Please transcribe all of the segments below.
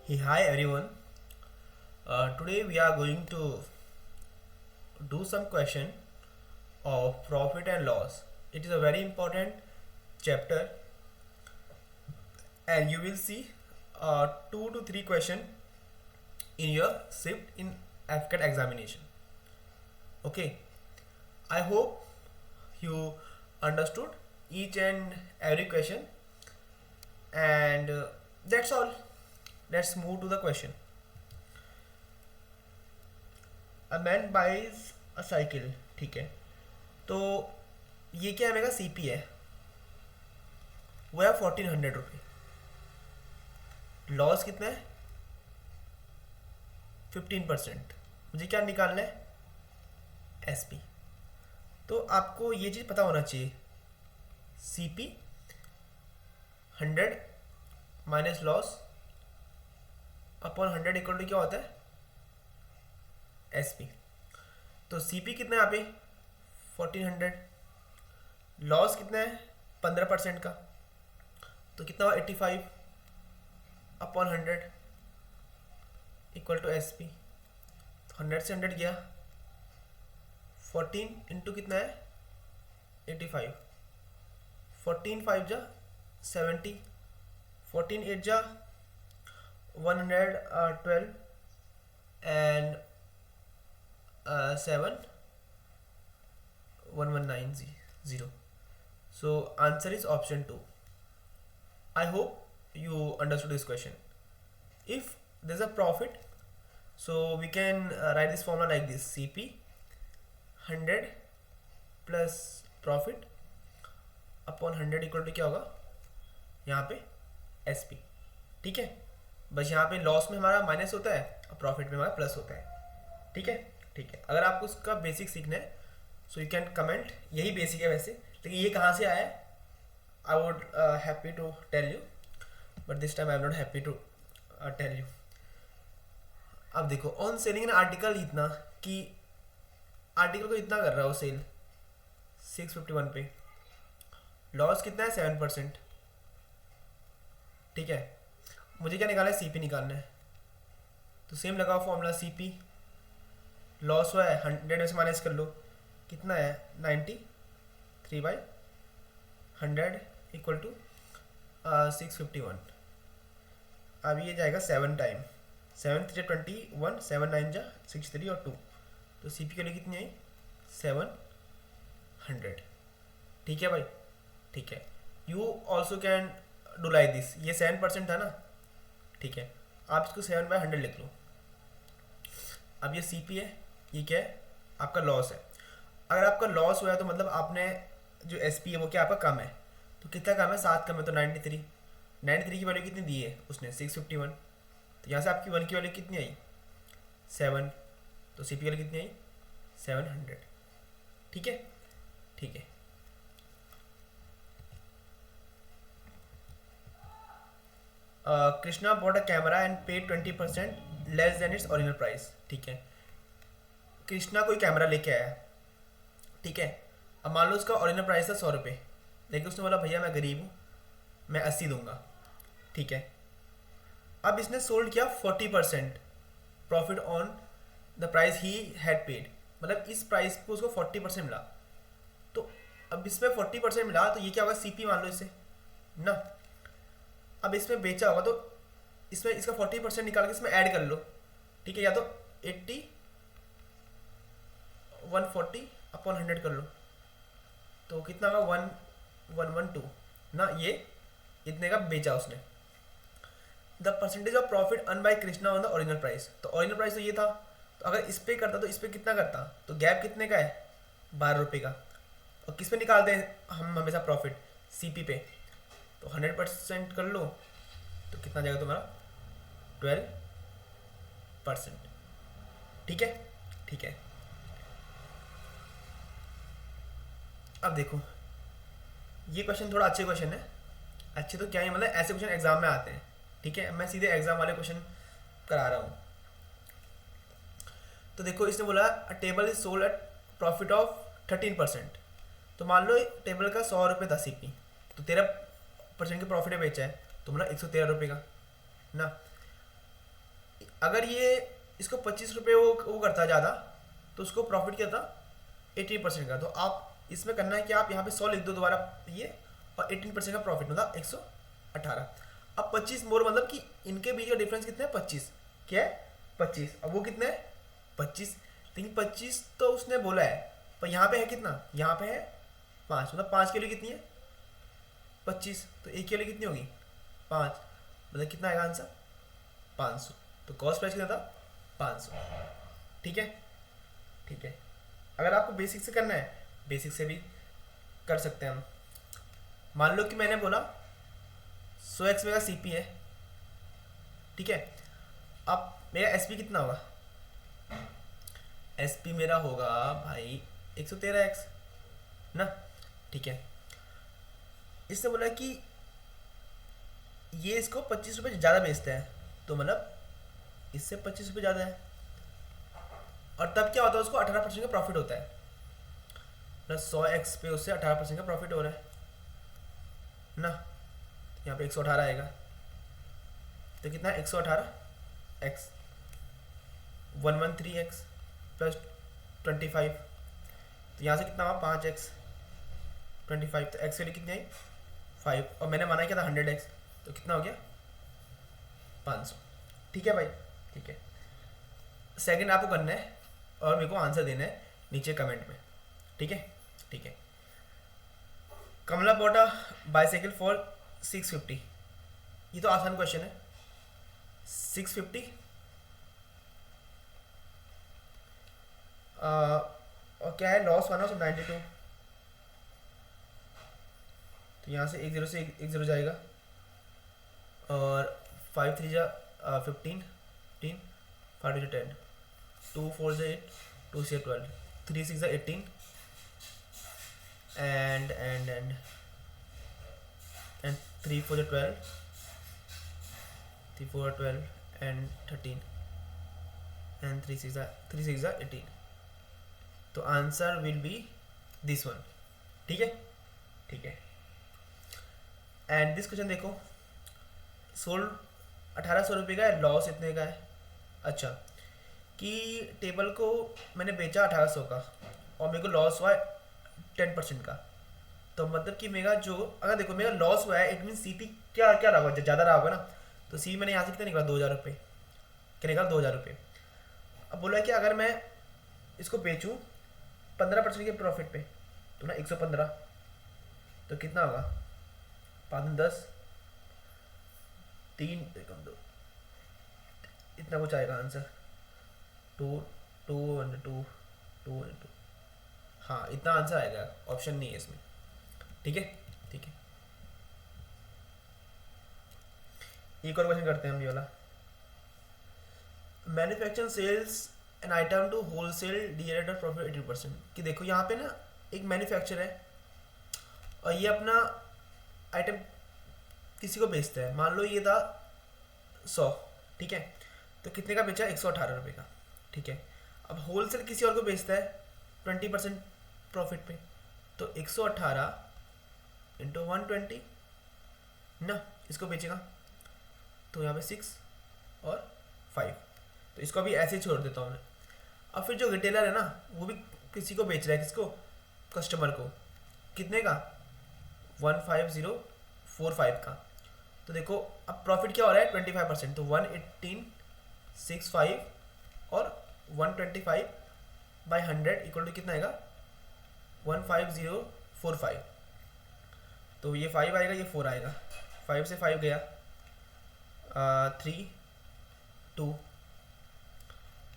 Hey, hi everyone. Today we are going to do some question of profit and loss. It is a very important chapter, and you will see two to three question in your shift in FCAT examination. Okay, I hope you understood each and every question, and that's all. Let's move to the question. A man buys a cycle, ठीक है। तो ये क्या है, मेरा CP है, वो है 1400 रुपये। लॉस कितना है? 15%। मुझे क्या निकालना है? एसपी। तो आपको ये चीज़ पता होना चाहिए, CP 100 minus loss upon 100 equal to क्या होता है? एसपी। तो सीपी कितना है यहाँ पे? 1400। लॉस कितना है? 15% का, तो कितना हुआ? 85 अपॉन 100 इक्वल टू एसपी। तो 100 से 100 गया, 14 इंटू कितना है? 85। 14 5 जा 70, 14 8 जा 112 and 7 1190. So answer is option 2. I hope you understood this question. If there's a profit, so we can write this formula like this: CP 100 plus profit upon 100 equal to क्या होगा यहाँ पे? SP। ठीक है, बस यहाँ पे लॉस में हमारा माइनस होता है और प्रॉफिट में हमारा प्लस होता है। ठीक है, ठीक है। अगर आपको उसका बेसिक सीखना है सो यू कैन कमेंट। यही बेसिक है वैसे, लेकिन ये कहाँ से आया है I would happy to tell you, but this time I am not happy to tell you. अब देखो, ऑन सेलिंग ना आर्टिकल इतना कि आर्टिकल को इतना कर रहा हो सेल 651 पे, लॉस कितना है? 7%। ठीक है, मुझे क्या निकालना है? सीपी निकालना है। तो सेम लगाओ फॉर्मूला, सीपी लॉस हुआ है 100 में से माइनस कर लो, कितना है? 93/100 इक्वल टू 651। अब ये जाएगा 7 टाइम, 7 3 21, 7 9 जा 63 और 2, तो सीपी के लिए कितनी आई? 700। ठीक है भाई, ठीक है। You also can do like this. ये 7% था ना, ठीक है, आप इसको 7/100 लिख लो। अब ये सीपी है, ये क्या है? आपका लॉस है। अगर आपका लॉस हुआ है तो मतलब आपने जो एसपी है वो क्या आपका कम है, तो कितना कम है? 7 कम है, तो 93 की वैल्यू कितनी दी है उसने? 651। तो यहाँ से आपकी 1 की वैल्यू कितनी आई? 7। तो सीपी की वैल्यू कितनी आई? 700। ठीक है, ठीक है। Krishna bought a camera and paid 20% less than its original price. ठीक है, कृष्णा कोई कैमरा लेके आया, ठीक है। अब मान लो उसका ओरिजिनल प्राइस था 100 रुपये, लेकिन उसने बोला भैया मैं गरीब हूँ, मैं 80 दूंगा। ठीक है, अब इसने सोल्ड किया 40% profit on the price he had paid, मतलब इस प्राइस पे उसको 40% मिला। तो अब इसमें 40% मिला, तो ये क्या होगा? सीपी मान लो इसे ना। अब इसमें बेचा होगा तो इसमें इसका 40% निकाल के इसमें ऐड कर लो। ठीक है, या तो 80 140 अपॉन 100 कर लो, तो कितना होगा? 1112 ना। ये इतने का बेचा उसने। The percentage of profit earn by Krishna on the original price, तो ओरिजिनल प्राइस तो ये था, तो अगर इस पे करता तो इस पे कितना करता? तो गैप कितने का है? 12 रुपये का। और किस पे निकालते हैं हम हमेशा प्रॉफिट? सीपी पे। तो 100% कर लो, तो कितना जाएगा तुम्हारा? 12%। ठीक है, ठीक है। अब देखो, ये क्वेश्चन थोड़ा अच्छे क्वेश्चन है। अच्छे तो क्या है, मतलब ऐसे क्वेश्चन एग्जाम में आते हैं। ठीक है, मैं सीधे एग्जाम वाले क्वेश्चन करा रहा हूँ। तो देखो, इसने बोला table is sold at profit of 13%। तो मान लो टेबल का 100 रुपये था सीपी, तो 13% के प्रॉफिट में बेचा है, तो मतलब 113 रुपये का ना। अगर ये इसको 25 रुपये वो करता ज़्यादा तो उसको प्रॉफिट क्या था 18% का। तो आप इसमें करना है कि आप यहाँ पे 100 लिख दो दोबारा ये, और 18% का प्रॉफिट मतलब 118। अब 25 मोर मतलब कि इनके बीच का डिफरेंस कितना है 25, क्या है 25। अब वो कितना है 25, लेकिन 25 तो उसने बोला है, पर यहाँ पे है कितना, यहाँ पे है 5, मतलब 5 के लिए कितनी है 25, तो एक के लिए कितनी होगी 5, मतलब कितना आएगा आंसर 500। तो कॉस्ट प्राइस कितना था 500। ठीक है ठीक है। अगर आपको बेसिक से करना है बेसिक से भी कर सकते हैं हम। मान लो कि मैंने बोला 100x मेरा CP है, ठीक है। अब मेरा SP कितना होगा, SP मेरा होगा भाई 113x ना, ठीक है। इसने बोला कि ये इसको 25 रुपये ज़्यादा बेचता है, तो मतलब इससे 25 रुपये ज़्यादा है, और तब क्या होता है उसको 18% का प्रॉफिट होता है, मतलब 100x पे उससे 18% का प्रॉफिट हो रहा है ना। यहाँ पे 118 आएगा, तो कितना है 118x 113x प्लस 25, तो यहाँ से कितना हुआ 5x 25, तो x के लिए कितनी आई 5, और मैंने माना क्या था 100x, तो कितना हो गया 500। ठीक है भाई, ठीक है। सेकंड आपको करना है और मेरे को आंसर देना है नीचे कमेंट में, ठीक है ठीक है। कमला बॉट अ बाईसाइकिल फॉर 650, ये तो आसान क्वेश्चन है। 650 और क्या है लॉस 192, तो यहाँ से 10 से 10 जाएगा, और 5 3 जा 15 15 5 2 10 2 4 जा 8 2 से 12 3 6 जा 18 and 3 4 जा 12 3 4 12 and 13 and 3 6 जा 18, तो answer will be this one. ठीक है ठीक है। एंड दिस क्वेश्चन देखो, सोल्ड 1800 रुपये का है, लॉस इतने का है। अच्छा, कि टेबल को मैंने बेचा 1800 का और मेरे को लॉस हुआ 10% का, तो मतलब कि मेरा जो, अगर देखो मेरा लॉस हुआ है इट मीन CP क्या क्या रहा होगा, ज़्यादा रहा होगा ना, तो CP मैंने यहाँ से कितना निकला 2000 रुपये, क्या निकला 2000 रुपये। अब बोला है कि अगर मैं इसको बेचूँ 15% के प्रॉफिट पे, तो ना 115, तो कितना होगा 5 10 3 2 इतना कुछ आएगा आंसर 2 2 2 2 2, हाँ इतना आंसर आएगा, ऑप्शन नहीं है इसमें। ठीक है ठीक है। एक और क्वेश्चन करते हैं हम ये वाला। Manufacturing sells an item to wholesale डिएट ऑफ प्रॉफिट 18%, कि देखो यहाँ पे ना एक मैन्युफैक्चर है और ये अपना आइटम किसी को बेचता है, मान लो ये था 100, ठीक है, तो कितने का बेचा 118 रुपये का, ठीक है। अब होलसेल किसी और को बेचता है 20% प्रॉफिट पे, तो 118 इंटू 120 ना, इसको बेचेगा, तो यहाँ पे 6 और 5, तो इसको अभी ऐसे ही छोड़ देता हूँ मैं। अब फिर जो रिटेलर है ना वो भी किसी को बेच रहा है, किसको, कस्टमर को, कितने का 15045 का, तो देखो अब प्रॉफिट क्या हो रहा है 25%, तो 11865 और 125 बाई 100 इक्वल टू कितना आएगा 15045, तो ये 5 आएगा ये 4 आएगा, 5 से 5 गया 3 2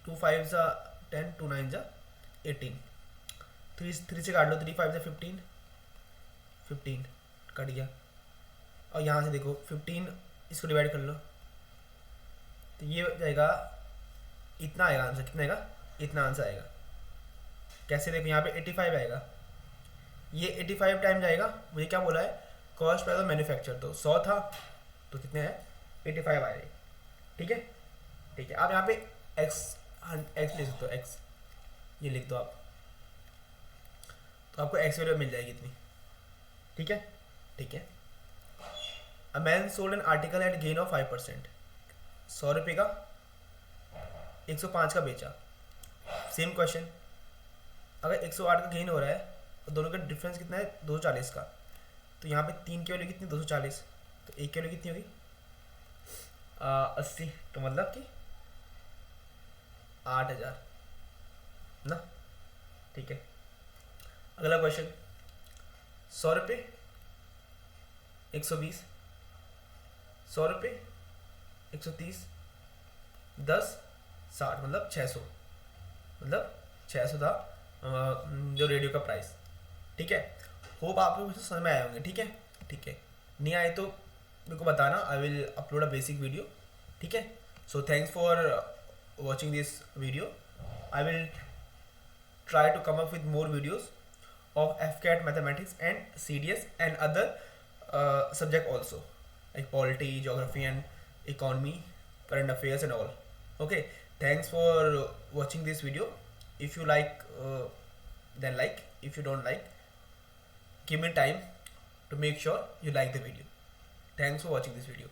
2 5 जा 10 2 9 जा 18, 3 से काट लो, 3 5 जा 15 15 कट गया, और यहाँ से देखो 15 इसको डिवाइड कर लो, तो ये जाएगा इतना आएगा आंसर, कितना आएगा इतना आंसर आएगा। कैसे देखो यहाँ पे 85 आएगा, ये 85 टाइम जाएगा, मुझे क्या बोला है कॉस्ट प्राइस ऑफ मैन्युफैक्चर, तो 100 था तो कितने हैं 85 आएगा। ठीक है ठीक है। आप यहाँ पे x लिख सकते हो, x ये लिख दो आप, तो आपको x वैल्यू मिल जाएगी इतनी। ठीक है ठीक है। A man sold an article at gain of 5%, 100 रुपये का 105 का बेचा, सेम क्वेश्चन, अगर 108 का गेन हो रहा है और दोनों का डिफरेंस कितना है 240 का, तो यहाँ पे 3 की वैल्यू कितनी 240, तो 1 की वैल्यू कितनी होगी 80, तो मतलब कि 8000 ना। ठीक है, अगला क्वेश्चन 100 रुपये 120, 100 रुपये 130, 10 60 मतलब 600, मतलब 600 था जो रेडियो का प्राइस। ठीक है, होप आप लोग समझ में आए होंगे। ठीक है, ठीक है, नहीं आए तो मेरे को बताना, I will upload a basic video. ठीक है, so thanks for watching this video. I will try to come up with more videos of FCAT mathematics and CDS and other subject also, like polity, geography and economy, current affairs and all. Okay, thanks for watching this video. If you like then like, if you don't like, give me time to make sure you like the video. Thanks for watching this video.